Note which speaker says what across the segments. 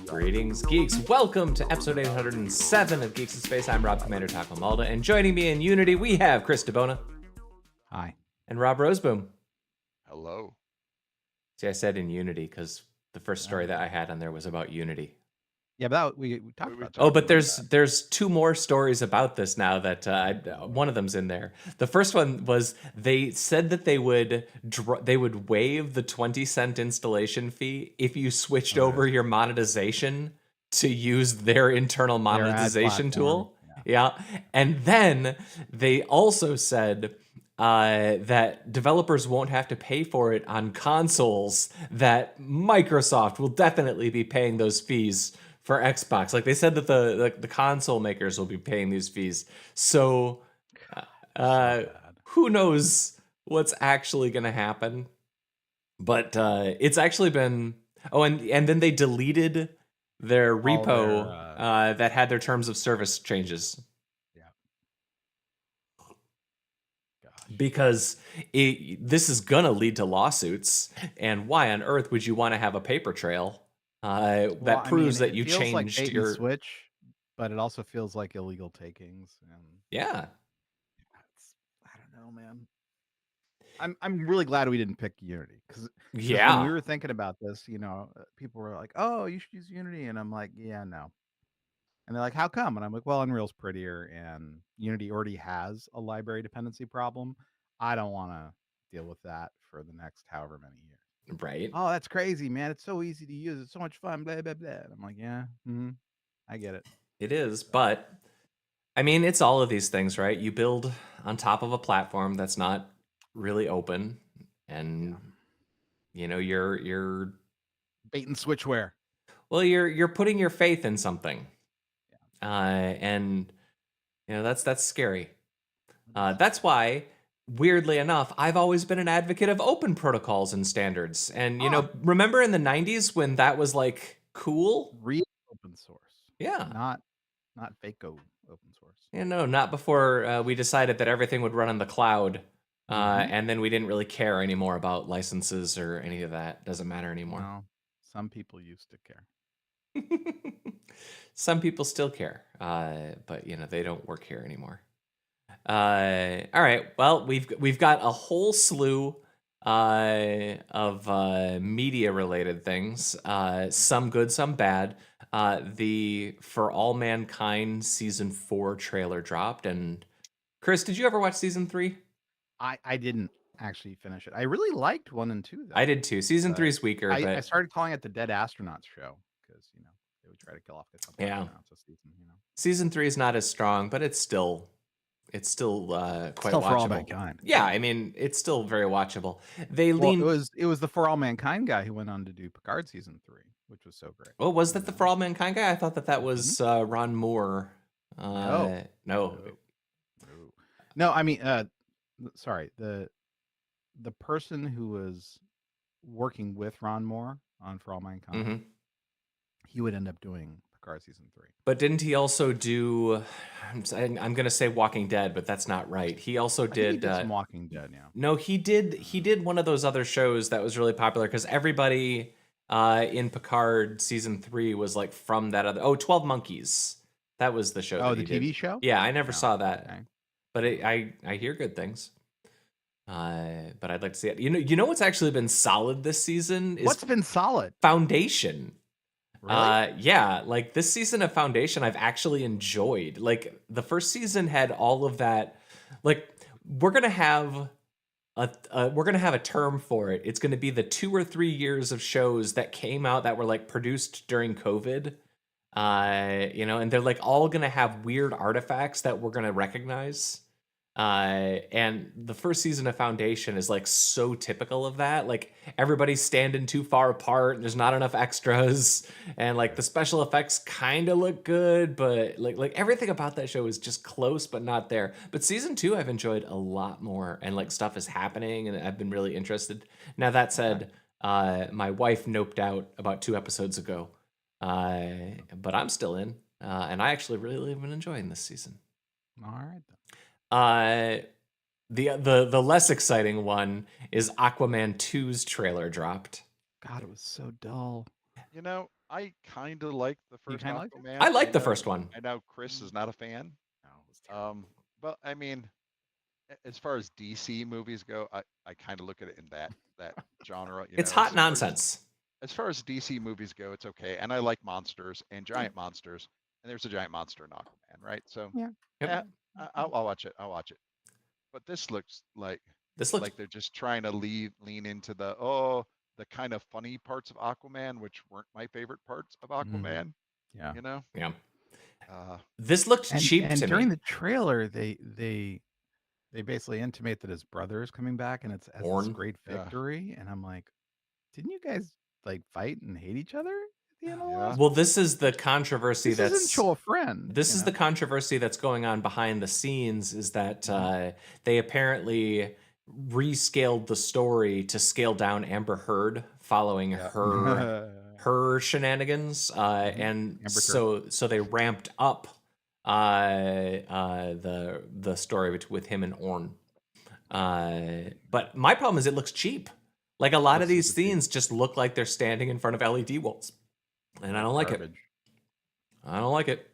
Speaker 1: Greetings, geeks. Welcome to episode 807 of Geeks in Space. I'm Rob Commander Taco Malda, and joining me in Unity, we have Chris DeBona.
Speaker 2: Hi.
Speaker 1: And Rob Roseboom.
Speaker 3: Hello.
Speaker 1: See, I said in Unity because the first story that I had on there was about Unity.
Speaker 2: Yeah, but we talked about that.
Speaker 1: Oh, but there's two more stories about this now that one of them's in there. The first one was they said that they would waive the 20-cent installation fee if you switched over your monetization to use their internal monetization tool. Yeah. And then they also said that developers won't have to pay for it on consoles, that Microsoft will definitely be paying those fees for Xbox. Like they said that the console makers will be paying these fees. So who knows what's actually going to happen? But it's actually been... Oh, and then they deleted their repo that had their terms of service changes.
Speaker 2: Yeah. Gosh.
Speaker 1: Because this is going to lead to lawsuits. And why on earth would you want to have a paper trail that proves that you changed
Speaker 2: like bait
Speaker 1: your
Speaker 2: and switch, but it also feels like illegal takings. And
Speaker 1: yeah.
Speaker 2: I don't know, man. I'm really glad we didn't pick Unity because
Speaker 1: yeah,
Speaker 2: when we were thinking about this, people were like, "Oh, you should use Unity," and I'm like, "Yeah, no." And they're like, "How come?" And I'm like, "Well, Unreal's prettier, and Unity already has a library dependency problem. I don't want to deal with that for the next however many years."
Speaker 1: Right.
Speaker 2: Oh, that's crazy, man. It's so easy to use. It's so much fun, blah, blah, blah. And I'm like, yeah, I get it.
Speaker 1: It is, but I mean, it's all of these things, right? You build on top of a platform that's not really open, and you're
Speaker 2: bait and switchware.
Speaker 1: Well, you're putting your faith in something, and that's scary. That's why, weirdly enough, I've always been an advocate of open protocols and standards. And remember in the 90s when that was like cool?
Speaker 2: Real open source.
Speaker 1: Yeah.
Speaker 2: Not fake open source.
Speaker 1: Yeah, no, not before we decided that everything would run on the cloud. And then we didn't really care anymore about licenses or any of that. Doesn't matter anymore.
Speaker 2: No, some people used to care.
Speaker 1: Some people still care, but they don't work here anymore. All right. Well, we've got a whole slew of media-related things. Some good, some bad. The For All Mankind season 4 trailer dropped, and Chris, did you ever watch season 3?
Speaker 2: I didn't actually finish it. I really liked 1 and 2, though.
Speaker 1: I did too. Season 3 is weaker.
Speaker 2: I started calling it the Dead Astronauts show because they would try to kill off the couple astronauts a season.
Speaker 1: Season 3 is not as strong, but it's still quite watchable.
Speaker 2: For All Mankind.
Speaker 1: Yeah, I mean, it's still very watchable. It
Speaker 2: was the For All Mankind guy who went on to do Picard season 3, which was so great.
Speaker 1: Oh, was that the For All Mankind guy? I thought that was Ron Moore. No.
Speaker 2: I mean, sorry. The person who was working with Ron Moore on For All Mankind, he would end up doing Picard season 3.
Speaker 1: But didn't he also do? I'm going to say Walking Dead, but that's not right. He also did
Speaker 2: some Walking Dead. Yeah.
Speaker 1: No, he did one of those other shows that was really popular because everybody in Picard season 3 was like from that other. 12 Monkeys. That was the show.
Speaker 2: Oh, the TV show.
Speaker 1: Yeah, I never saw that, but I hear good things. But I'd like to see it. You know what's actually been solid this season?
Speaker 2: What's been solid?
Speaker 1: Foundation.
Speaker 2: Really?
Speaker 1: Yeah, like this season of Foundation I've actually enjoyed. Like the first season had all of that. Like we're gonna have a term for it. It's gonna be the 2 or 3 years of shows that came out that were like produced during COVID. And they're like all gonna have weird artifacts that we're gonna recognize. And the first season of Foundation is like so typical of that. Like everybody's standing too far apart and there's not enough extras, and like the special effects kind of look good, but like everything about that show is just close but not there. But season 2 I've enjoyed a lot more, and like stuff is happening and I've been really interested. Now that said, my wife noped out about 2 episodes ago, but I'm still in, and I actually really have been enjoying this season.
Speaker 2: All right.
Speaker 1: The less exciting one is Aquaman 2's trailer dropped.
Speaker 2: God, it was so dull.
Speaker 3: You know, I kind of like the
Speaker 2: You
Speaker 3: first
Speaker 2: kind of liked it?
Speaker 3: Aquaman.
Speaker 1: I like the first one.
Speaker 3: I know Chris is not a fan.
Speaker 2: No, it was terrible.
Speaker 3: But I mean, as far as DC movies go, I kind of look at it in that genre. You
Speaker 1: It's
Speaker 3: know,
Speaker 1: hot nonsense.
Speaker 3: As far as DC movies go, it's okay, and I like monsters and giant monsters, and there's a giant monster in Aquaman, right? So
Speaker 2: Yeah.
Speaker 1: Yep.
Speaker 3: I'll watch it. I'll watch it. But this looks like
Speaker 1: This looks
Speaker 3: like they're just trying to lean into the kind of funny parts of Aquaman, which weren't my favorite parts of Aquaman.
Speaker 2: Yeah.
Speaker 3: You know.
Speaker 1: yeah.
Speaker 3: Uh,
Speaker 1: This looked cheap
Speaker 2: And
Speaker 1: to
Speaker 2: during
Speaker 1: me.
Speaker 2: the trailer, they basically intimate that his brother is coming back, and it's as this
Speaker 1: Orn.
Speaker 2: great
Speaker 3: Yeah.
Speaker 2: victory. And I'm like, didn't you guys like fight and hate each other at the end of the
Speaker 3: Yeah.
Speaker 2: last?
Speaker 1: Well, this is the controversy
Speaker 2: This
Speaker 1: that's
Speaker 2: isn't show a friend.
Speaker 1: This
Speaker 2: you
Speaker 1: is
Speaker 2: know?
Speaker 1: the controversy that's going on behind the scenes is that they apparently rescaled the story to scale down Amber Heard following
Speaker 3: Yeah.
Speaker 1: her shenanigans, and
Speaker 2: Amber
Speaker 1: so they ramped up the story with him and Orn. But my problem is it looks cheap. Like a lot of these scenes just look like they're standing in front of LED walls, and I don't like it. I don't like it.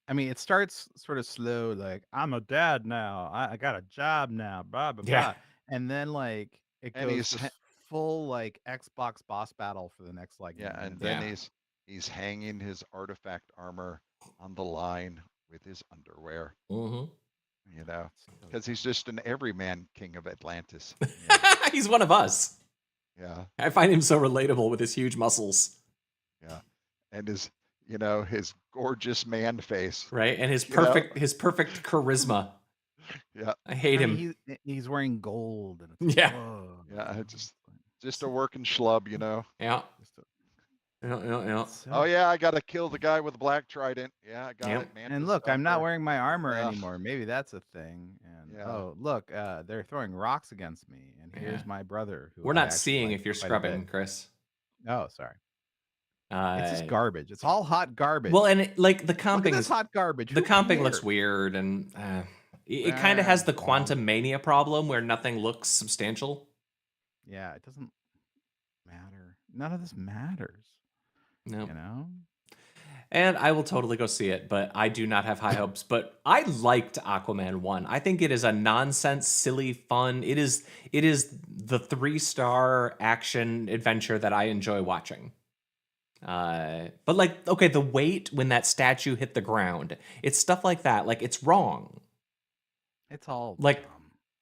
Speaker 2: I mean, it starts sort of slow, like I'm a dad now. I got a job now. Blah blah
Speaker 1: Yeah.
Speaker 2: blah. And then like it
Speaker 3: And
Speaker 2: goes to full like Xbox boss battle for the next like
Speaker 3: and
Speaker 2: minute.
Speaker 3: then he's hanging his artifact armor on the line with his underwear.
Speaker 1: Mm-hmm.
Speaker 3: You know, because he's just an everyman king of Atlantis.
Speaker 1: He's one of us.
Speaker 3: Yeah.
Speaker 1: I find him so relatable with his huge muscles.
Speaker 3: Yeah. And his gorgeous man face.
Speaker 1: Right? And his perfect charisma.
Speaker 3: Yeah.
Speaker 1: I hate him.
Speaker 2: He's wearing gold. And it's
Speaker 1: yeah.
Speaker 2: Whoa,
Speaker 3: yeah. It's just a working schlub, you know?
Speaker 1: Yeah. Yeah.
Speaker 3: Oh yeah, I gotta kill the guy with the black trident. Yeah, I got it, man.
Speaker 2: And look, I'm not wearing my armor anymore. Maybe that's a thing. And oh, look, they're throwing rocks against me. And here's my brother. Who
Speaker 1: We're not seeing if you're scrubbing, Chris.
Speaker 2: Oh, sorry. It's just garbage. It's all hot garbage.
Speaker 1: Well, and the comping
Speaker 2: is hot garbage.
Speaker 1: The comping looks weird, and it kind of has the Quantum Mania problem where nothing looks substantial.
Speaker 2: Yeah, it doesn't matter. None of this matters.
Speaker 1: No.
Speaker 2: You know?
Speaker 1: And I will totally go see it, but I do not have high hopes. But I liked Aquaman 1. I think it is a nonsense, silly fun. It is the 3-star action adventure that I enjoy watching. But like, okay, the weight when that statue hit the ground, it's stuff like that. Like, it's wrong.
Speaker 2: It's all
Speaker 1: like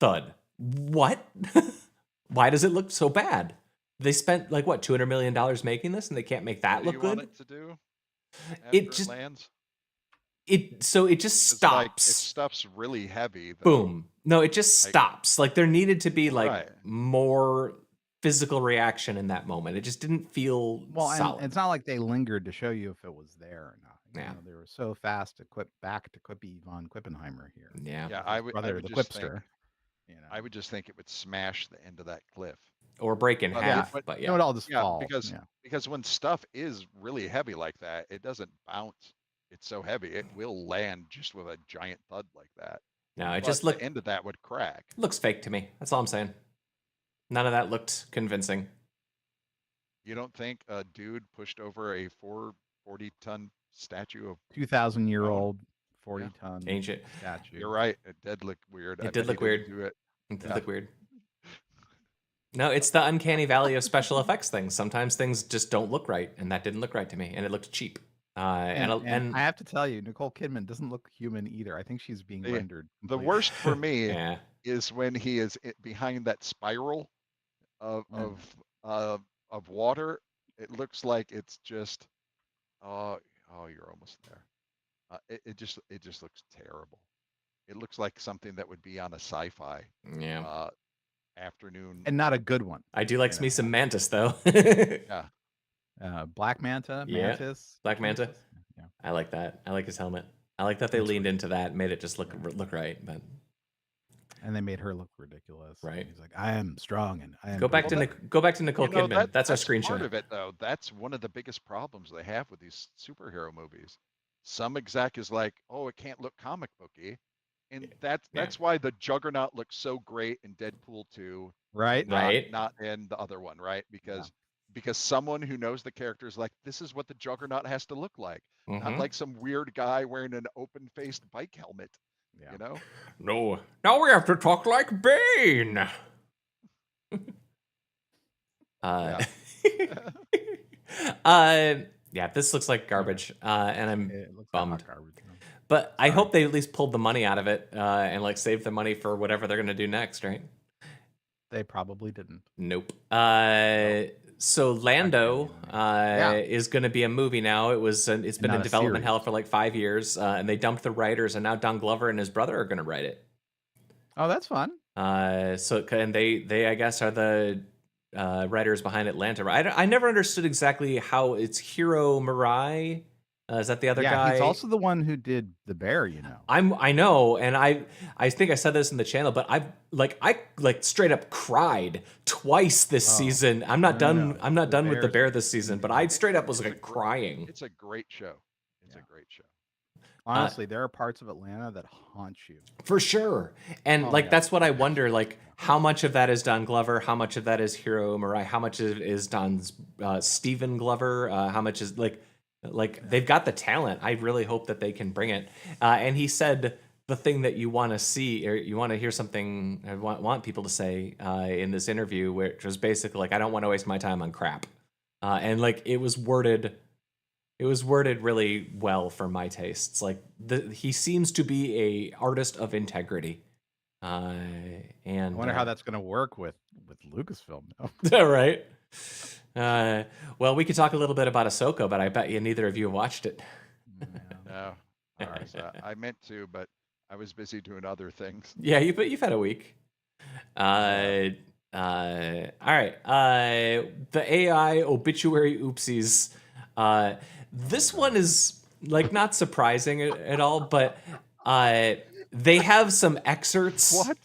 Speaker 1: thud. What? Why does it look so bad? They spent like what, $200 million making this, and they can't make that look good.
Speaker 3: Want it to do?
Speaker 1: It just
Speaker 3: lands.
Speaker 1: It just stops.
Speaker 3: Like, it stuff's really heavy. Though.
Speaker 1: Boom. No, it just stops. Like there needed to be like more physical reaction in that moment. It just didn't feel solid.
Speaker 2: And it's not like they lingered to show you if it was there or not.
Speaker 1: Yeah,
Speaker 2: you know, they were so fast to back to Quippy von Quippenheimer here.
Speaker 3: Yeah. I would
Speaker 2: the Quipster.
Speaker 3: You know, I would just think it would smash the end of that cliff
Speaker 1: or break in half. But
Speaker 2: no, it all just falls.
Speaker 3: Because when stuff is really heavy like that, it doesn't bounce. It's so heavy, it will land just with a giant thud like that.
Speaker 1: No, it just looked.
Speaker 3: The end of that would crack.
Speaker 1: Looks fake to me. That's all I'm saying. None of that looked convincing.
Speaker 3: You don't think a dude pushed over a 40-ton statue of
Speaker 2: 2,000-year-old 40-ton
Speaker 1: ancient
Speaker 2: statue?
Speaker 3: You're right. It did look weird.
Speaker 1: It did look weird.
Speaker 3: Do it.
Speaker 1: It did look weird. No, it's the uncanny valley of special effects things. Sometimes things just don't look right, and that didn't look right to me, and it looked cheap. And
Speaker 2: I have to tell you, Nicole Kidman doesn't look human either. I think she's being rendered.
Speaker 3: The worst for me is when he is behind that spiral of water. It looks like it's just you're almost there. It just looks terrible. It looks like something that would be on a sci-fi afternoon,
Speaker 2: and not a good one.
Speaker 1: I do like me some Mantis though.
Speaker 3: Yeah.
Speaker 2: Black Manta, Mantis,
Speaker 1: Black Manta. Yeah, I like that. I like his helmet. I like that they leaned into that, made it just look right. But
Speaker 2: and they made her look ridiculous.
Speaker 1: Right.
Speaker 2: He's like, I am strong, and I am.
Speaker 1: Go back to Nicole Kidman. That's our screenshot.
Speaker 3: Part of it, though, that's one of the biggest problems they have with these superhero movies. Some exec is like, oh, it can't look comic booky, And that's why the Juggernaut looks so great in Deadpool 2,
Speaker 2: Right?
Speaker 1: Right.
Speaker 3: not in the other one, right? Because someone who knows the character is like, this is what the Juggernaut has to look like, not like some weird guy wearing an open-faced bike helmet.
Speaker 2: Yeah.
Speaker 3: You know?
Speaker 1: No. Now we have to talk like Bane.
Speaker 3: Yeah.
Speaker 1: Yeah, this looks like garbage, and I'm
Speaker 2: It looks
Speaker 1: bummed.
Speaker 2: like hot garbage.
Speaker 1: But I
Speaker 2: Sorry.
Speaker 1: hope they at least pulled the money out of it and like saved the money for whatever they're gonna do next, right?
Speaker 2: They probably didn't.
Speaker 1: Nope. So Lando is going to be a movie now. It's been
Speaker 2: not
Speaker 1: in
Speaker 2: a
Speaker 1: development
Speaker 2: series.
Speaker 1: hell for like 5 years, and they dumped the writers, and now Don Glover and his brother are going to write it.
Speaker 2: Oh, that's fun.
Speaker 1: And they I guess are the writers behind Atlanta. I never understood exactly how it's Hiro Murai. Is that the other guy?
Speaker 2: Yeah, he's also the one who did The Bear, you know.
Speaker 1: I know, and I think I said this in the channel, but I straight up cried twice this season. I'm not done. I'm not done with The Bear this season, but I straight up was like crying.
Speaker 3: It's a great show. It's a great show.
Speaker 2: Honestly, there are parts of Atlanta that haunt you.
Speaker 1: For sure. And that's what I wonder, like how much of that is Don Glover, how much of that is Hiro Murai, how much is Don's Stephen Glover, how much is like they've got the talent. I really hope that they can bring it. And he said the thing that you want to see, or you want to hear something, I want people to say in this interview, which was basically like, I don't want to waste my time on crap. And like it was worded really well for my tastes. Like he seems to be a artist of integrity. And
Speaker 2: I wonder how that's going to work with Lucasfilm.
Speaker 1: Right. Well, we could talk a little bit about Ahsoka, but I bet you neither of you watched it.
Speaker 3: No. All right. So I meant to, but I was busy doing other things.
Speaker 1: Yeah, you've had a week. All right. The AI obituary oopsies. This one is like not surprising at all, but they have some excerpts.
Speaker 3: What?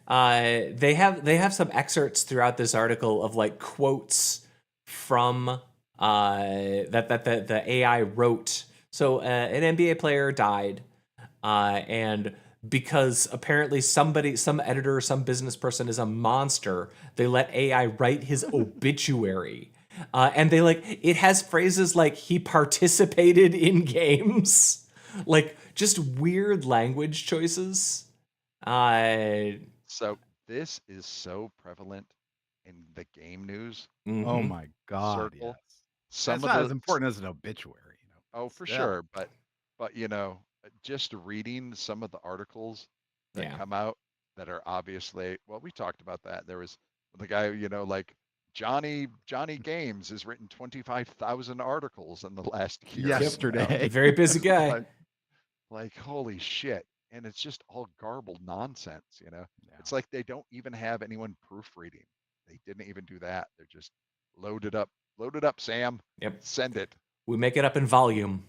Speaker 1: They have some excerpts throughout this article of like quotes from that the AI wrote. So an NBA player died, and because apparently some editor, some business person is a monster, they let AI write his obituary. And it has phrases like he participated in games, like just weird language choices.
Speaker 3: So this is so prevalent in the game news.
Speaker 1: Mm-hmm.
Speaker 2: Oh my God!
Speaker 3: Circle.
Speaker 2: Yes. That's not as important as an obituary, you know.
Speaker 3: Oh, for sure, but you know, just reading some of the articles that come out that are obviously, well, we talked about that. There was the guy, you know, like Johnny Games has written 25,000 articles in the last year.
Speaker 2: Yesterday.
Speaker 1: Very busy guy.
Speaker 3: like holy shit. And it's just all garbled nonsense, you know.
Speaker 2: Yeah.
Speaker 3: It's like they don't even have anyone proofreading. They didn't even do that. They're just load it up, Sam.
Speaker 1: Yep.
Speaker 3: Send it.
Speaker 1: We make it up in volume.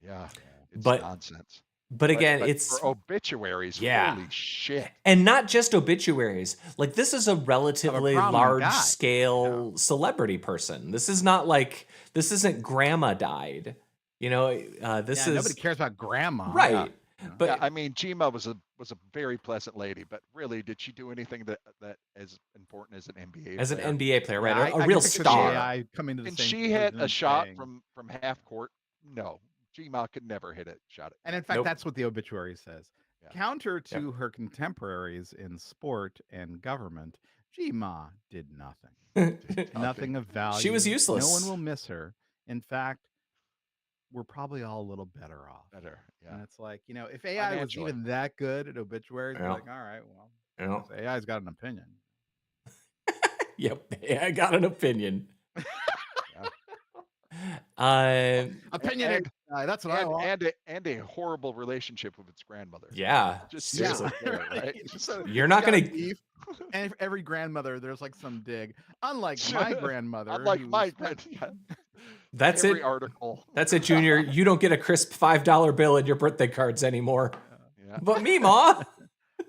Speaker 3: Yeah. It's
Speaker 1: But
Speaker 3: nonsense.
Speaker 1: But again,
Speaker 3: but
Speaker 1: it's
Speaker 3: for obituaries.
Speaker 1: Yeah.
Speaker 3: Holy shit.
Speaker 1: And not just obituaries. Like this is a relatively large scale celebrity person. This is not like this isn't grandma died. You know, this is
Speaker 2: nobody cares about grandma.
Speaker 1: Right.
Speaker 2: Yeah.
Speaker 1: But
Speaker 3: yeah, I mean, Gma was a very pleasant lady, but really, did she do anything that as important as an NBA player?
Speaker 1: As an NBA player, right?
Speaker 2: Yeah,
Speaker 1: a real star.
Speaker 2: AI coming to the
Speaker 3: and
Speaker 2: same
Speaker 3: she hit a shot
Speaker 2: saying,
Speaker 3: from half court. No, Gma could never hit a shot.
Speaker 2: And in fact, that's what the obituary says.
Speaker 3: Yeah.
Speaker 2: Counter to her contemporaries in sport and government, Gma did nothing. Nothing of value.
Speaker 1: She was useless.
Speaker 2: No one will miss her. In fact, we're probably all a little better off.
Speaker 3: Yeah.
Speaker 2: And it's like, you know, if AI was even that good at obituaries,
Speaker 1: Yeah.
Speaker 2: like, all right, well, AI's got an opinion.
Speaker 1: Yep, AI got an opinion.
Speaker 2: Opinionated. That's what I want.
Speaker 3: And a horrible relationship with its grandmother.
Speaker 1: Yeah,
Speaker 3: just
Speaker 1: seriously.
Speaker 3: There, right?
Speaker 2: So
Speaker 1: you're not gonna.
Speaker 2: And every grandmother, there's like some dig. Unlike my grandmother.
Speaker 3: Unlike my grandmother.
Speaker 1: That's
Speaker 3: every
Speaker 1: it.
Speaker 3: Article.
Speaker 1: That's it, Junior. You don't get a crisp $5 bill in your birthday cards anymore.
Speaker 3: Yeah.
Speaker 1: But me, Ma.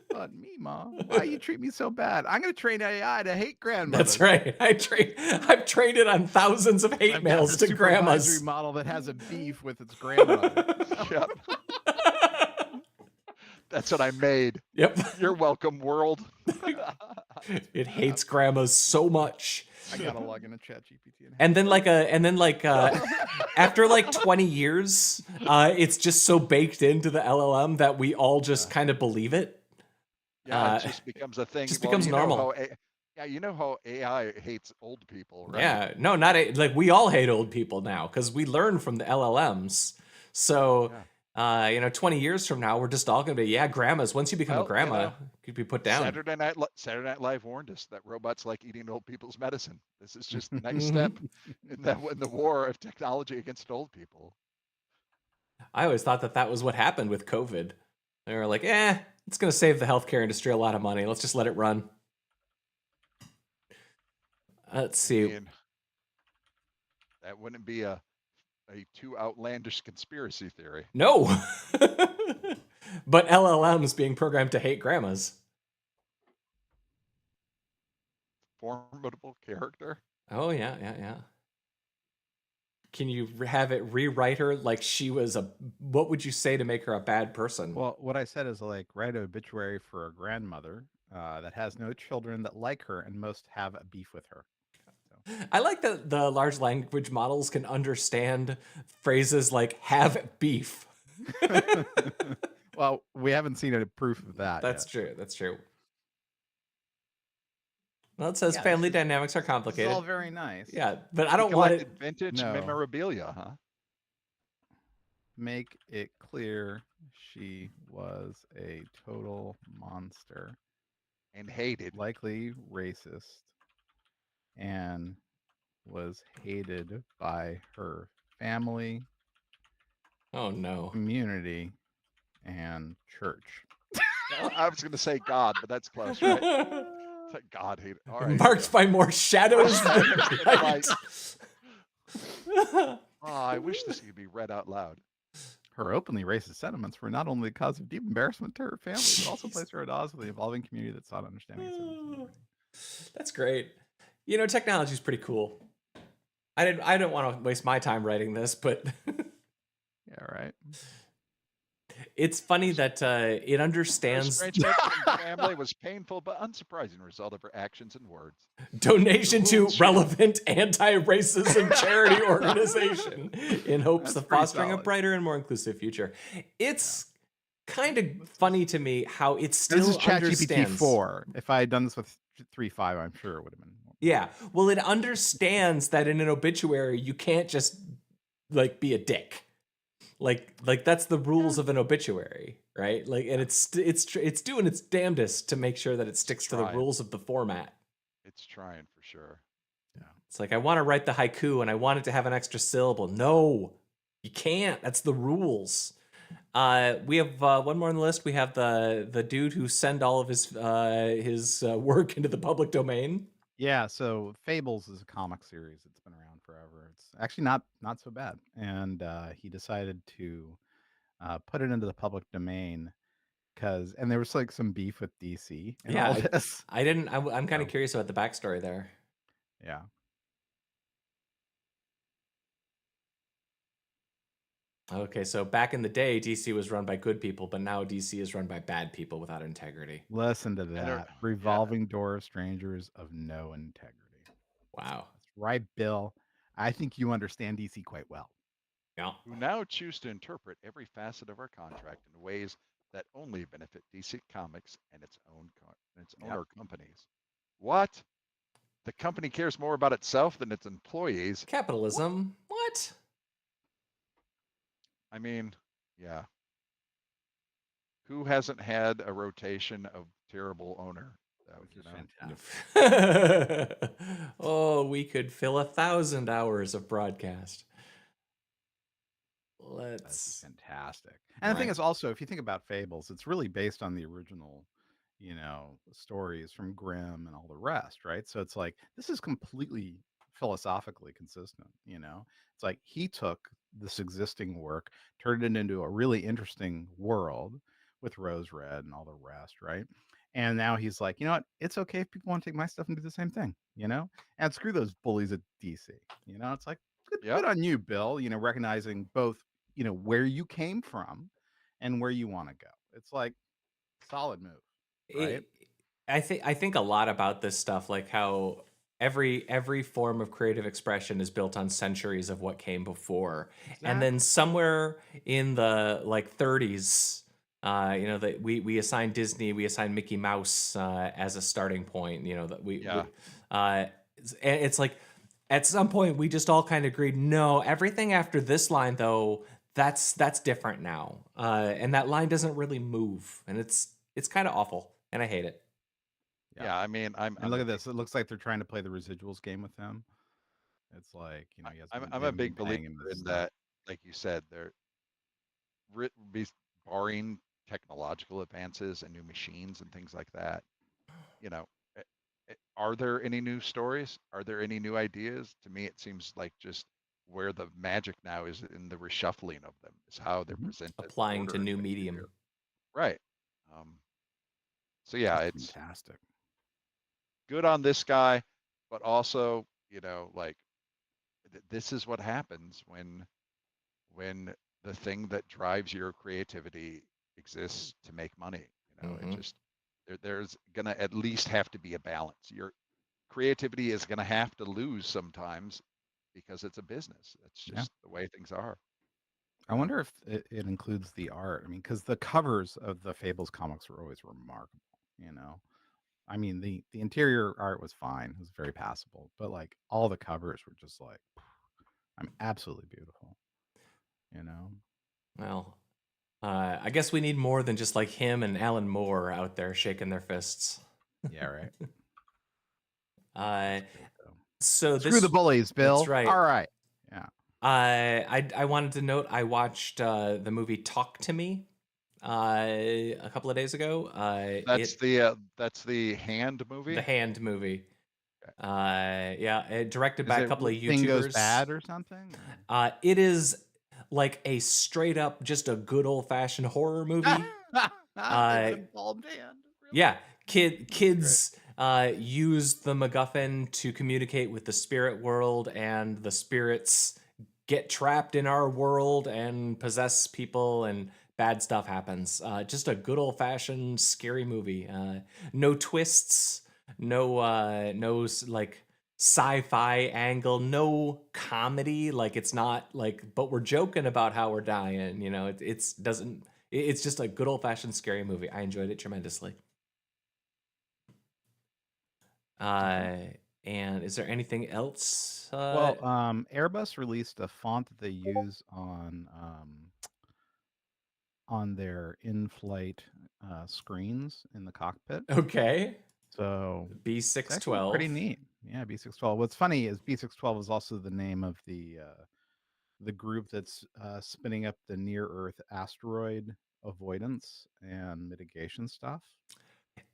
Speaker 2: But me, Ma. Why you treat me so bad? I'm going to train AI to hate grandmothers.
Speaker 1: That's right. I've trained it on thousands of hate mails to grandmas.
Speaker 2: Model that has a beef with its grandmother.
Speaker 3: That's what I made.
Speaker 1: Yep.
Speaker 3: You're welcome, world.
Speaker 1: It hates grandmas so much.
Speaker 2: I gotta log into ChatGPT
Speaker 1: and then after like 20 years, it's just so baked into the LLM that we all just kind of believe it.
Speaker 3: Yeah, it just becomes a thing.
Speaker 1: Just becomes normal.
Speaker 3: Yeah, you know how AI hates old people, right?
Speaker 1: Yeah, no, like we all hate old people now because we learn from the LLMs. So, 20 years from now, we're just all gonna be, grandmas. Once you become a grandma, could be put down.
Speaker 3: Saturday Night Live warned us that robots like eating old people's medicine. This is just the next step in the war of technology against old people.
Speaker 1: I always thought that was what happened with COVID. They were like, it's gonna save the healthcare industry a lot of money. Let's just let it run. Let's see.
Speaker 3: That wouldn't be a too outlandish conspiracy theory.
Speaker 1: No. But LLMs being programmed to hate grandmas.
Speaker 3: Formidable character.
Speaker 1: Oh, yeah. Can you have it rewrite her like she was what would you say to make her a bad person?
Speaker 2: Well, what I said is like write an obituary for a grandmother that has no children that like her and most have a beef with her. So.
Speaker 1: I like that the large language models can understand phrases like have beef.
Speaker 2: Well, we haven't seen any proof of that.
Speaker 1: That's true. Well, it says family dynamics are complicated.
Speaker 2: It's all very nice.
Speaker 1: Yeah, but I don't want it.
Speaker 3: Vintage memorabilia, huh?
Speaker 2: Make it clear she was a total monster.
Speaker 3: And hated.
Speaker 2: Likely racist. And was hated by her family.
Speaker 1: Oh, no.
Speaker 2: Community and church.
Speaker 3: I was going to say God, but that's close, right? God hate it. All right.
Speaker 1: Marked by more shadows than light.
Speaker 3: I wish this could be read out loud.
Speaker 2: Her openly racist sentiments were not only the cause of deep embarrassment to her family, but also placed her at odds with the evolving community that sought understanding.
Speaker 1: That's great. Technology is pretty cool. I don't want to waste my time writing this, but
Speaker 2: yeah, right.
Speaker 1: It's funny that it understands.
Speaker 3: Family was painful but unsurprising result of her actions and words.
Speaker 1: Donation to relevant anti-racism charity organization in hopes of fostering a brighter and more inclusive future. It's kind of funny to me how it still
Speaker 2: this is
Speaker 1: understands.
Speaker 2: ChatGPT 4. If I had done this with 3.5, I'm sure it would have been.
Speaker 1: Yeah, well, it understands that in an obituary you can't just be a dick. Like that's the rules of an obituary, right? And it's doing its damnedest to make sure that it sticks to the rules of the format.
Speaker 3: It's trying for sure.
Speaker 2: Yeah.
Speaker 1: It's like, I want to write the haiku and I want it to have an extra syllable. No, you can't. That's the rules. We have one more on the list. We have the dude who sent all of his work into the public domain.
Speaker 2: Yeah, so Fables is a comic series. It's been around forever. It's actually not so bad. And he decided to put it into the public domain and there was some beef with DC and all this.
Speaker 1: I'm kind of curious about the backstory there.
Speaker 2: Yeah.
Speaker 1: Okay, so back in the day, DC was run by good people, but now DC is run by bad people without integrity.
Speaker 2: Listen to that. Revolving door of strangers of no integrity.
Speaker 1: Wow.
Speaker 2: That's right, Bill. I think you understand DC quite well.
Speaker 1: Yeah.
Speaker 3: Who now choose to interpret every facet of our contract in ways that only benefit DC Comics and its owner companies. What? The company cares more about itself than its employees.
Speaker 1: Capitalism? What?
Speaker 3: I mean, yeah. Who hasn't had a rotation of terrible owner?
Speaker 1: Oh, we could fill 1,000 hours of broadcast.
Speaker 2: That's fantastic. And the thing is also, if you think about Fables, it's really based on the original, stories from Grimm and all the rest, right? So it's like, this is completely philosophically consistent, It's like he took this existing work, turned it into a really interesting world with Rose Red and all the rest, right? And now he's like, you know what? It's okay if people want to take my stuff and do the same thing, And screw those bullies at DC, It's like, good on you, Bill, recognizing both, where you came from and where you want to go. It's like, Solid move, right?
Speaker 1: I think a lot about this stuff, like how every form of creative expression is built on centuries of what came before, and then somewhere in the like 30s, that we assign Disney, we assign Mickey Mouse as a starting point. That it's like at some point we just all kind of agreed, no, everything after this line though, that's different now, and that line doesn't really move, and it's kind of awful, and I hate it.
Speaker 3: Yeah, I mean,
Speaker 2: And look at this. It looks like they're trying to play the residuals game with him. It's like, he hasn't
Speaker 3: I'm
Speaker 2: they
Speaker 3: a
Speaker 2: haven't been
Speaker 3: big believer
Speaker 2: paying him this
Speaker 3: in
Speaker 2: stuff.
Speaker 3: that. Like you said, they're barring technological advances and new machines and things like that. You know, are there any new stories? Are there any new ideas? To me, it seems like just where the magic now is in the reshuffling of them, is how they're presented,
Speaker 1: applying to
Speaker 3: order,
Speaker 1: new
Speaker 3: and what you
Speaker 1: medium.
Speaker 3: do. Right. So yeah,
Speaker 2: That's
Speaker 3: it's
Speaker 2: fantastic.
Speaker 3: good on this guy, but also, like this is what happens when the thing that drives your creativity exists to make money. It just there's gonna at least have to be a balance. Your creativity is gonna have to lose sometimes because it's a business. That's just the way things are.
Speaker 2: I wonder if it includes the art. I mean, because the covers of the Fables comics were always remarkable. I mean, the interior art was fine; it was very passable. But like all the covers were just like, I'm absolutely beautiful.
Speaker 1: Well, I guess we need more than just like him and Alan Moore out there shaking their fists.
Speaker 2: Yeah, right.
Speaker 1: So
Speaker 2: Screw the bullies, Bill.
Speaker 1: That's right.
Speaker 2: All right. Yeah.
Speaker 1: I wanted to note I watched the movie Talk to Me a couple of days ago.
Speaker 3: That's the Hand movie.
Speaker 1: The Hand movie. Directed by a couple of YouTubers.
Speaker 2: Thing Goes Bad or something?
Speaker 1: It is like a straight up, just a good old fashioned horror movie. Yeah, kids use the MacGuffin to communicate with the spirit world, and the spirits get trapped in our world and possess people, and bad stuff happens. Just a good old fashioned scary movie. No twists, no like sci-fi angle, no comedy. Like it's not like, but we're joking about how we're dying. It's just a good old fashioned scary movie. I enjoyed it tremendously. And is there anything else?
Speaker 2: Well, Airbus released a font that they use on their in-flight screens in the cockpit.
Speaker 1: Okay.
Speaker 2: So
Speaker 1: B612.
Speaker 2: Pretty neat. Yeah, B612. What's funny is B612 is also the name of the group that's spinning up the near-Earth asteroid avoidance and mitigation stuff.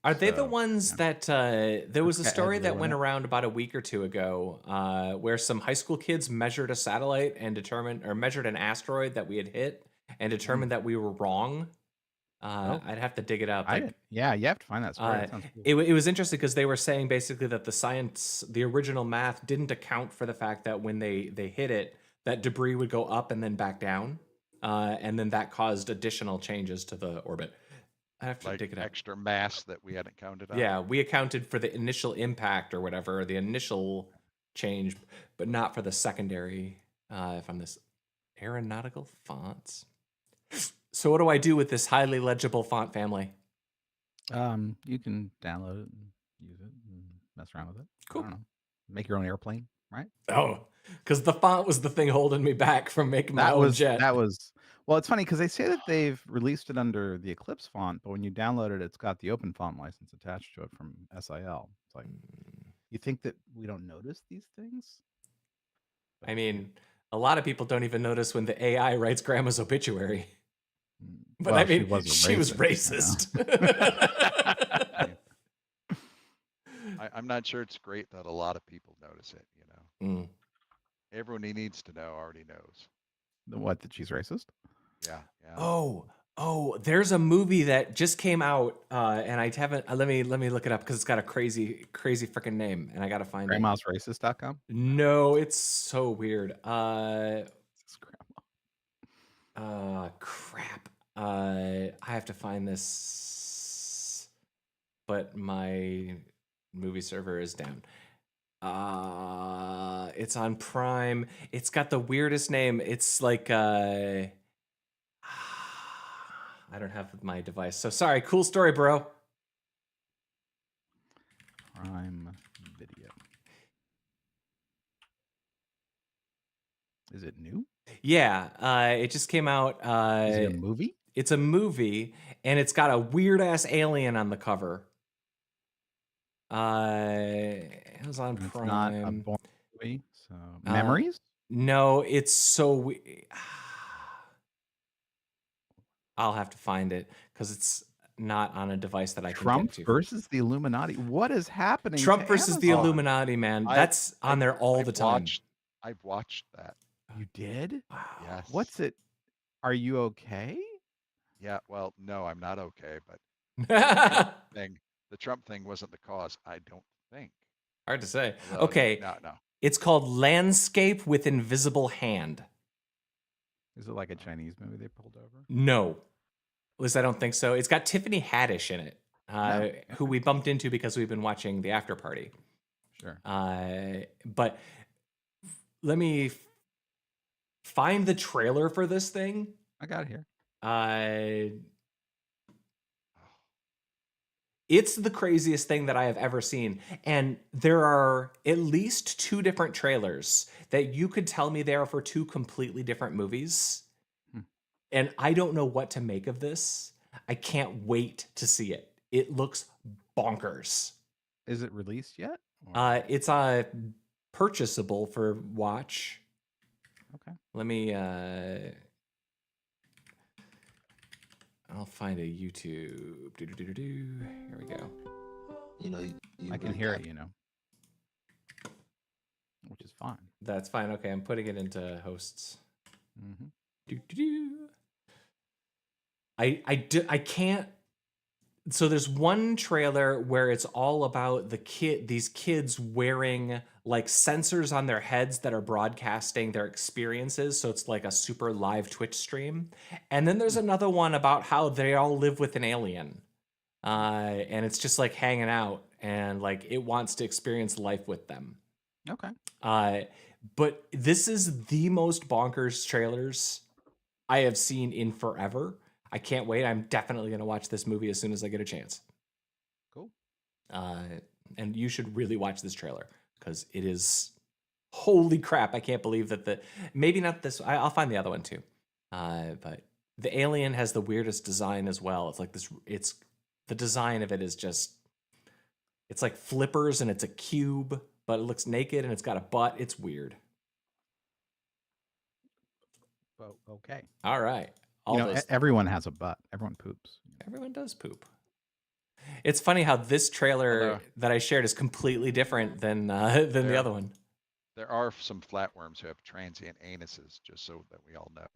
Speaker 1: Are they the ones that there was a story that went around about a week or two ago where some high school kids measured a satellite and measured an asteroid that we had hit and determined that we were wrong? I'd have to dig it up.
Speaker 2: You have to find that story. That sounds cool.
Speaker 1: It was interesting because they were saying basically that the original math didn't account for the fact that when they hit it, that debris would go up and then back down, and then that caused additional changes to the orbit. I have to dig it up.
Speaker 3: Extra mass that we hadn't counted on.
Speaker 1: Yeah, we accounted for the initial impact or whatever, or the initial change, but not for the secondary. If I'm this aeronautical fonts. So what do I do with this highly legible font family?
Speaker 2: You can download it and use it and mess around with it.
Speaker 1: Cool.
Speaker 2: I don't know. Make your own airplane, right?
Speaker 1: Oh, because the font was the thing holding me back from making my own jet.
Speaker 2: Well, it's funny because they say that they've released it under the Eclipse font, but when you download it, it's got the open font license attached to it from SIL. It's like, you think that we don't notice these things?
Speaker 1: I mean, a lot of people don't even notice when the AI writes grandma's obituary. But
Speaker 2: well,
Speaker 1: I mean,
Speaker 2: she was
Speaker 1: racist.
Speaker 3: I'm not sure it's great that a lot of people notice it, Everyone he needs to know already knows.
Speaker 2: What, that she's racist?
Speaker 3: Yeah.
Speaker 1: Oh, there's a movie that just came out, and I haven't. Let me look it up because it's got a crazy freaking name, and I gotta find it.
Speaker 2: Grandmasracist.com?
Speaker 1: No, it's so weird.
Speaker 2: Grandma.
Speaker 1: Crap. I have to find this. but my movie server is down. It's on Prime. It's got the weirdest name. It's like I don't have my device. So sorry. Cool story, bro.
Speaker 2: Prime Video. Is it new?
Speaker 1: Yeah, it just came out.
Speaker 2: Is it a movie?
Speaker 1: It's a movie, and it's got a weird ass alien on the cover. Amazon
Speaker 2: It's
Speaker 1: Prime.
Speaker 2: not a Bourne movie. So Memories?
Speaker 1: No, it's so. I'll have to find it because it's not on a device that I can
Speaker 2: Trump
Speaker 1: get to.
Speaker 2: versus the Illuminati. What is happening?
Speaker 1: Trump versus the
Speaker 2: Amazon?
Speaker 1: Illuminati, man. That's on there all the time.
Speaker 3: I've watched that.
Speaker 2: You did?
Speaker 1: Wow.
Speaker 3: Yes.
Speaker 2: What's it? Are you okay?
Speaker 3: Yeah. Well, no, I'm not okay. But the Trump thing wasn't the cause. I don't think.
Speaker 1: Hard to say.
Speaker 3: Although,
Speaker 1: Okay.
Speaker 3: No.
Speaker 1: It's called Landscape with Invisible Hand.
Speaker 2: Is it like a Chinese movie they pulled over?
Speaker 1: No. At least I don't think so. It's got Tiffany Haddish in it, who we bumped into because we've been watching The After Party.
Speaker 2: Sure.
Speaker 1: But let me find the trailer for this thing.
Speaker 2: I got it here.
Speaker 1: It's the craziest thing that I have ever seen. And there are at least 2 different trailers that you could tell me they are for 2 completely different movies. And I don't know what to make of this. I can't wait to see it. It looks bonkers.
Speaker 2: Is it released yet?
Speaker 1: It's purchasable for watch.
Speaker 2: Okay.
Speaker 1: Let me I'll find a YouTube. Here we go.
Speaker 2: I can hear it, which is fine.
Speaker 1: That's fine. Okay, I'm putting it into hosts.
Speaker 2: Mm-hmm.
Speaker 1: I can't. So there's one trailer where it's all about these kids wearing like sensors on their heads that are broadcasting their experiences. So it's like a super live Twitch stream. And then there's another one about how they all live with an alien. And it's just like hanging out and like it wants to experience life with them.
Speaker 2: Okay.
Speaker 1: But this is the most bonkers trailers I have seen in forever. I can't wait. I'm definitely going to watch this movie as soon as I get a chance.
Speaker 2: Cool.
Speaker 1: And you should really watch this trailer because it is holy crap. I can't believe that maybe not this. I'll find the other one too. But the alien has the weirdest design as well. It's like this. It's the design of it is just. It's like flippers and it's a cube, but it looks naked and it's got a butt. It's weird.
Speaker 2: Oh, okay.
Speaker 1: All right.
Speaker 2: Everyone has a butt. Everyone poops.
Speaker 1: Everyone does poop. It's funny how this trailer that I shared is completely different than the other one.
Speaker 3: There are some flatworms who have transient anuses, just so that we all know.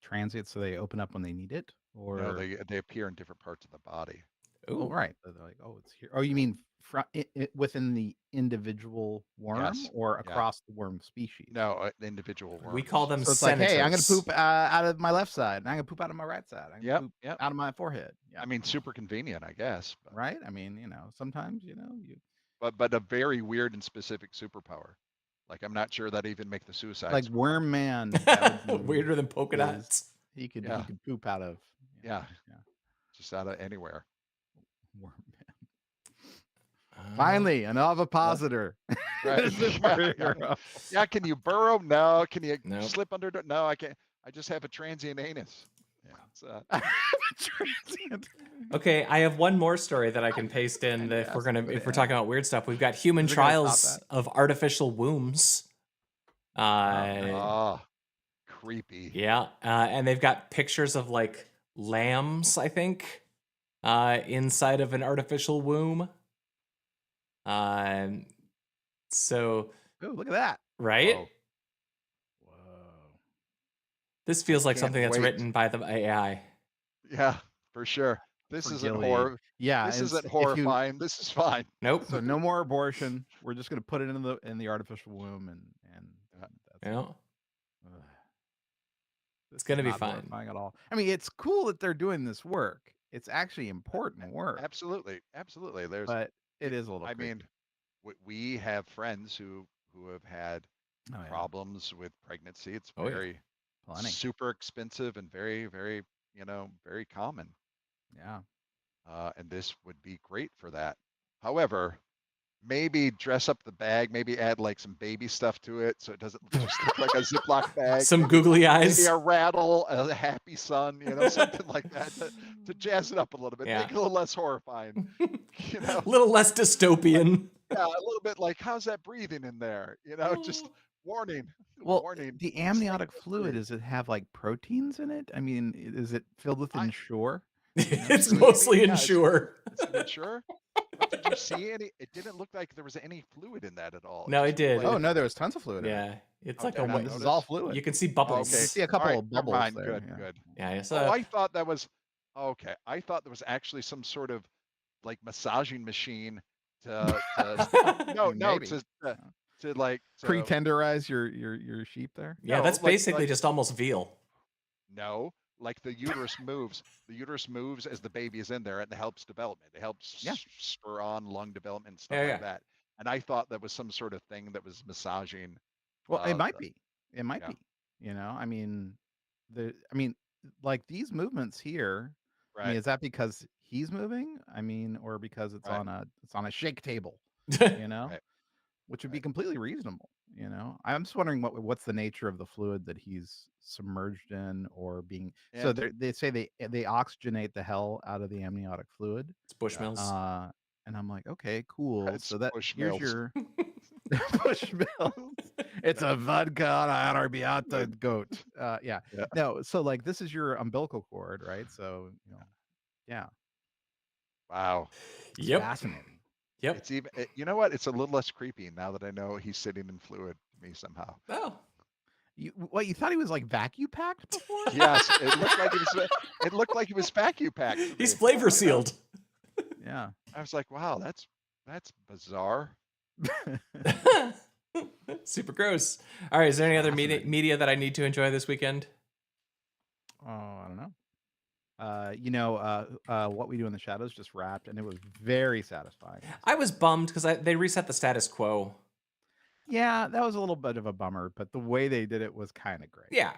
Speaker 2: Transient, so they open up when they need it, or
Speaker 3: no, they appear in different parts of the body.
Speaker 2: Oh, right. They're like, oh, it's here. Oh, you mean within the individual worm or across the worm species?
Speaker 3: No, individual worms.
Speaker 1: We call them
Speaker 2: so it's
Speaker 1: senators.
Speaker 2: like, hey, I'm going to poop out of my left side, and I'm going to poop out of my right side. I'm going to poop out of my forehead.
Speaker 3: I mean, super convenient, I guess. But.
Speaker 2: Right? I mean, sometimes, you.
Speaker 3: But a very weird and specific superpower. Like, I'm not sure that even make the Suicide
Speaker 2: like
Speaker 3: Squad.
Speaker 2: Worm Man.
Speaker 1: Weirder than polka dots.
Speaker 2: He could poop out of.
Speaker 3: Just out of anywhere.
Speaker 2: Worm Man. Finally, an ovipositor.
Speaker 3: Right. Yeah, can you burrow? No. Can you slip under? No, I can't. I just have a transient anus. Yeah,
Speaker 2: transient.
Speaker 1: Okay, I have one more story that I can paste in if we're talking about weird stuff. We've got human trials of artificial wombs.
Speaker 3: Creepy.
Speaker 1: Yeah, and they've got pictures of like lambs, I think, inside of an artificial womb. So.
Speaker 2: Oh, look at that!
Speaker 1: Right.
Speaker 2: Whoa.
Speaker 1: This feels like something that's written by the AI.
Speaker 3: Yeah, for sure. This isn't horror.
Speaker 2: Yeah,
Speaker 3: this isn't horrifying. This is fine.
Speaker 1: Nope.
Speaker 2: So no more abortion. We're just gonna put it in the artificial womb and
Speaker 1: that's it's gonna be fine.
Speaker 2: Horrifying at all. I mean, it's cool that they're doing this work. it's actually important work.
Speaker 3: Absolutely.
Speaker 2: But it is a little
Speaker 3: I
Speaker 2: creepy.
Speaker 3: mean, we have friends who have had problems with pregnancy. It's very super expensive and very, very, very common.
Speaker 2: Yeah.
Speaker 3: And this would be great for that. However, maybe dress up the bag, maybe add like some baby stuff to it so it doesn't just look like a Ziploc bag.
Speaker 1: Some googly eyes.
Speaker 3: Maybe a rattle, a happy sun, something like that to jazz it up a little bit, make it a little less horrifying.
Speaker 1: A little less dystopian.
Speaker 3: Yeah, a little bit like, how's that breathing in there? Just warning.
Speaker 2: Well,
Speaker 3: warning.
Speaker 2: the amniotic fluid, does it have like proteins in it? I mean, is it filled with Ensure?
Speaker 1: It's mostly Ensure.
Speaker 3: Is it Ensure? But did you see any? It didn't look like there was any fluid in that at all.
Speaker 1: No, it did.
Speaker 2: Oh no, there was tons of fluid.
Speaker 1: Yeah, it's like
Speaker 2: this is all fluid.
Speaker 1: You can see bubbles.
Speaker 2: You see a couple of bubbles there.
Speaker 3: Good.
Speaker 1: Yeah.
Speaker 3: I thought that was okay. I thought there was actually some sort of like massaging machine to
Speaker 2: pre-tenderize your sheep there.
Speaker 1: Yeah, that's basically just almost veal.
Speaker 3: No, like the uterus moves. The uterus moves as the baby is in there, and it helps development. It helps spur on lung development and stuff like that. And I thought that was some sort of thing that was massaging.
Speaker 2: Well, it might be. It might be. I mean, like these movements here. Right. I mean, is that because he's moving? I mean, or because it's on a shake table? Which would be completely reasonable. I'm just wondering what's the nature of the fluid that he's submerged in or being. So they say they oxygenate the hell out of the amniotic fluid.
Speaker 1: It's Bushmills.
Speaker 2: And I'm like, okay, cool.
Speaker 3: It's
Speaker 2: so that
Speaker 3: Bushmills.
Speaker 2: Here's your Bushmills. It's a vodka arrabbiata goat. Yeah. No, so like this is your umbilical cord, right? So yeah.
Speaker 3: Wow.
Speaker 2: It's fascinating.
Speaker 1: Yep.
Speaker 3: It's even. You know what? It's a little less creepy now that I know he's sitting in fluid to me somehow.
Speaker 1: Oh.
Speaker 2: You thought he was like vacuum packed before?
Speaker 3: Yes, it looked like he was. It looked like he was vacuum packed.
Speaker 1: He's flavor sealed.
Speaker 2: Yeah.
Speaker 3: I was like, wow, that's bizarre.
Speaker 1: Super gross. All right, is there any other media that I need to enjoy this weekend?
Speaker 2: Oh, I don't know. What We Do in the Shadows just wrapped, and it was very satisfying.
Speaker 1: I was bummed because they reset the status quo.
Speaker 2: Yeah, that was a little bit of a bummer, but the way they did it was kind of great.
Speaker 1: Yeah,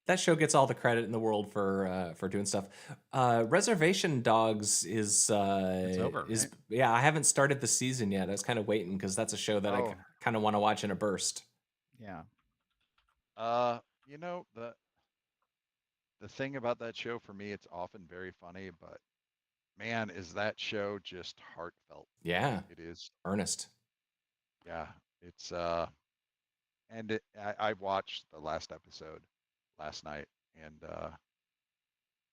Speaker 1: that show gets all the credit in the world for doing stuff. Reservation Dogs is
Speaker 2: it's over. Right?
Speaker 1: Yeah, I haven't started the season yet. I was kind of waiting because that's a show that I kind of want to watch in a burst.
Speaker 2: Yeah.
Speaker 3: The thing about that show for me, it's often very funny, but man, is that show just heartfelt.
Speaker 1: Yeah.
Speaker 3: It is.
Speaker 1: Earnest.
Speaker 3: Yeah. It's and I watched the last episode last night, and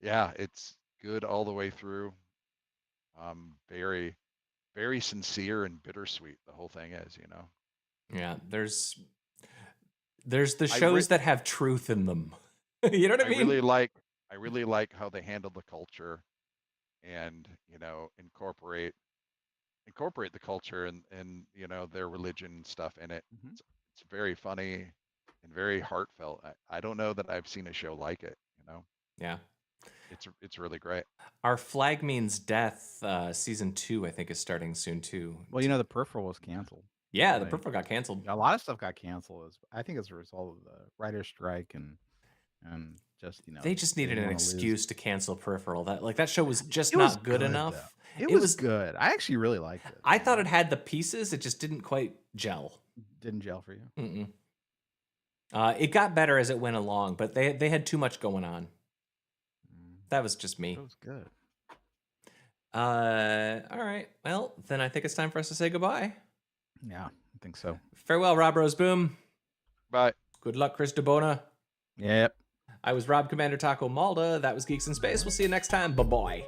Speaker 3: yeah, it's good all the way through. Very, very sincere and bittersweet, the whole thing is,
Speaker 1: Yeah, there's the shows that have truth in them. You know what I mean?
Speaker 3: I really like how they handle the culture and, incorporate the culture and their religion and stuff in it. Mm-hmm. It's very funny and very heartfelt. I don't know that I've seen a show like it,
Speaker 1: Yeah.
Speaker 3: It's really great.
Speaker 2: Our Flag Means Death season 2, I think, is starting soon too. Well, the Peripheral was canceled.
Speaker 1: Yeah, the Peripheral got canceled.
Speaker 2: A lot of stuff got canceled. I think as a result of the writer's strike and just
Speaker 1: they just needed an excuse to cancel Peripheral. That show was just not good enough.
Speaker 2: It was good. I actually really liked it.
Speaker 1: I thought it had the pieces. It just didn't quite gel.
Speaker 2: Didn't gel for you?
Speaker 1: Mm-mm. It got better as it went along, but they had too much going on. That was just me.
Speaker 2: It was good.
Speaker 1: All right. Well, then I think it's time for us to say goodbye.
Speaker 2: Yeah, I think so.
Speaker 1: Farewell, Rob Roseboom.
Speaker 3: Bye.
Speaker 1: Good luck, Chris DeBona.
Speaker 2: Yep.
Speaker 1: I was Rob Commander Taco Malda. That was Geeks in Space. We'll see you next time. Bye-bye.